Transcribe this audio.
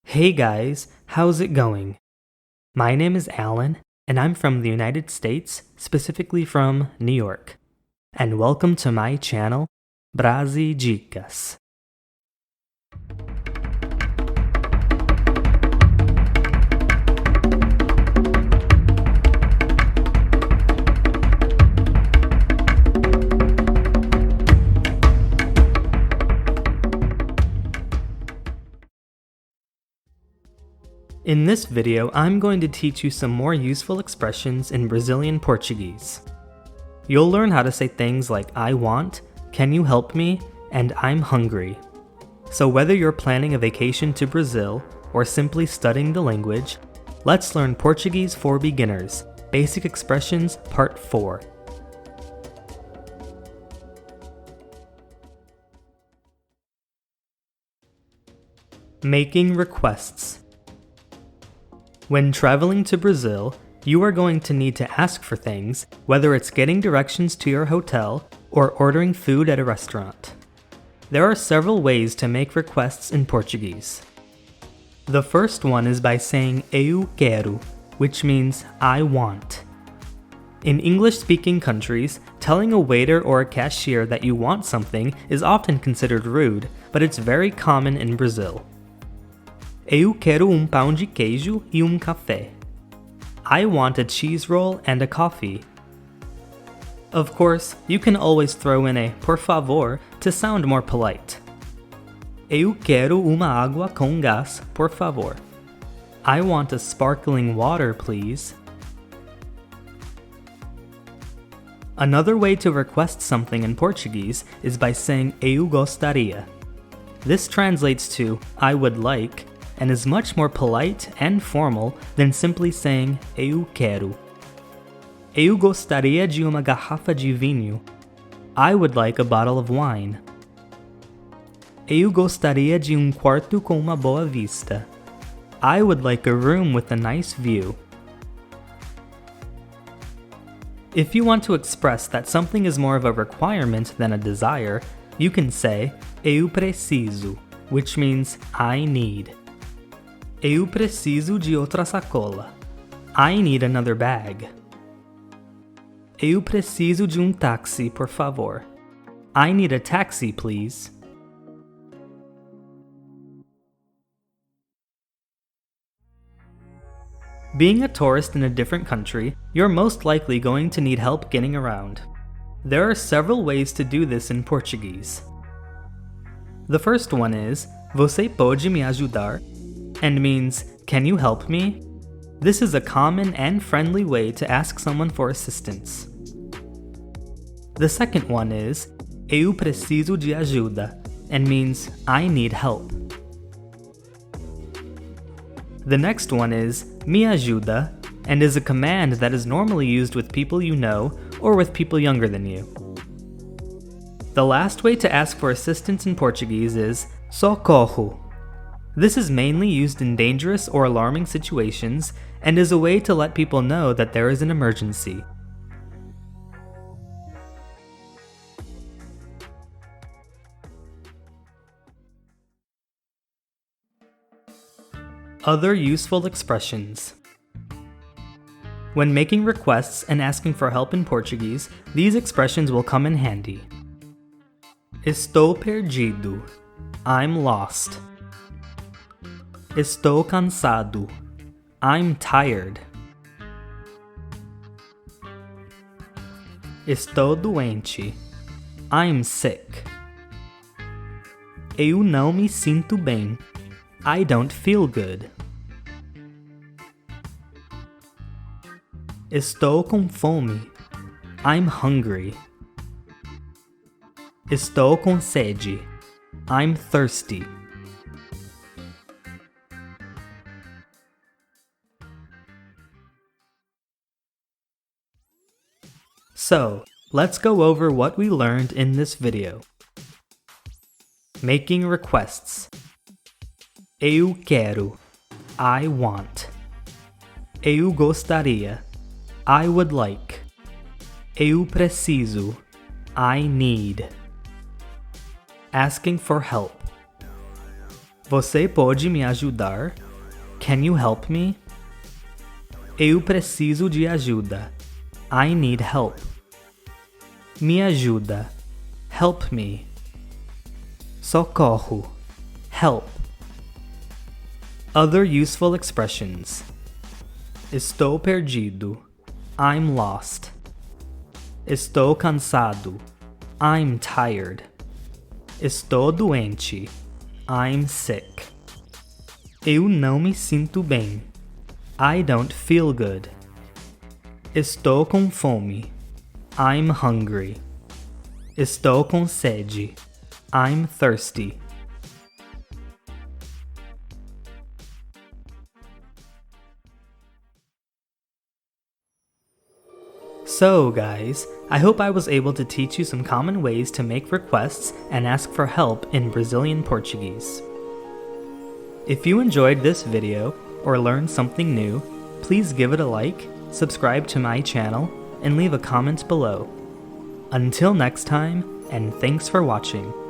Hey guys, how's it going? My name is Alan, and I'm from the United States, specifically from New York. And welcome to my channel, Brasi Dicas. In this video, I'm going to teach you some more useful expressions in Brazilian Portuguese. You'll learn how to say things like I want, can you help me, and I'm hungry. So whether you're planning a vacation to Brazil or simply studying the language, let's learn Portuguese for Beginners, Basic Expressions Part 4. Making requests. When traveling to Brazil, you are going to need to ask for things, whether it's getting directions to your hotel or ordering food at a restaurant. There are several ways to make requests in Portuguese. The first one is by saying eu quero, which means I want. In English-speaking countries, telling a waiter or a cashier that you want something is often considered rude, but it's very common in Brazil. Eu quero pão de queijo e café. I want a cheese roll and a coffee. Of course, you can always throw in a por favor to sound more polite. Eu quero uma água com gás, por favor. I want a sparkling water, please. Another way to request something in Portuguese is by saying eu gostaria. This translates to I would like, and is much more polite and formal than simply saying eu quero. Eu gostaria de uma garrafa de vinho. I would like a bottle of wine. Eu gostaria de quarto com uma boa vista. I would like a room with a nice view. If you want to express that something is more of a requirement than a desire, you can say eu preciso, which means I need. Eu preciso de outra sacola. I need another bag. Eu preciso de táxi, por favor. I need a taxi, please. Being a tourist in a different country, you're most likely going to need help getting around. There are several ways to do this in Portuguese. The first one is, você pode me ajudar? And means, can you help me? This is a common and friendly way to ask someone for assistance. The second one is, eu preciso de ajuda, and means, I need help. The next one is, me ajuda, and is a command that is normally used with people you know or with people younger than you. The last way to ask for assistance in Portuguese is, socorro. This is mainly used in dangerous or alarming situations and is a way to let people know that there is an emergency. Other useful expressions. When making requests and asking for help in Portuguese, these expressions will come in handy. Estou perdido. I'm lost. Estou cansado. I'm tired. Estou doente. I'm sick. Eu não me sinto bem. I don't feel good. Estou com fome. I'm hungry. Estou com sede. I'm thirsty. So, let's go over what we learned in this video. Making requests. Eu quero. I want. Eu gostaria. I would like. Eu preciso. I need. Asking for help. Você pode me ajudar? Can you help me? Eu preciso de ajuda. I need help. Me ajuda. Help me. Socorro. Help. Other useful expressions. Estou perdido. I'm lost. Estou cansado. I'm tired. Estou doente. I'm sick. Eu não me sinto bem. I don't feel good. Estou com fome. I'm hungry. Estou com sede. I'm thirsty. So guys, I hope I was able to teach you some common ways to make requests and ask for help in Brazilian Portuguese. If you enjoyed this video or learned something new, please give it a like, subscribe to my channel, and leave a comment below. Until next time, and thanks for watching.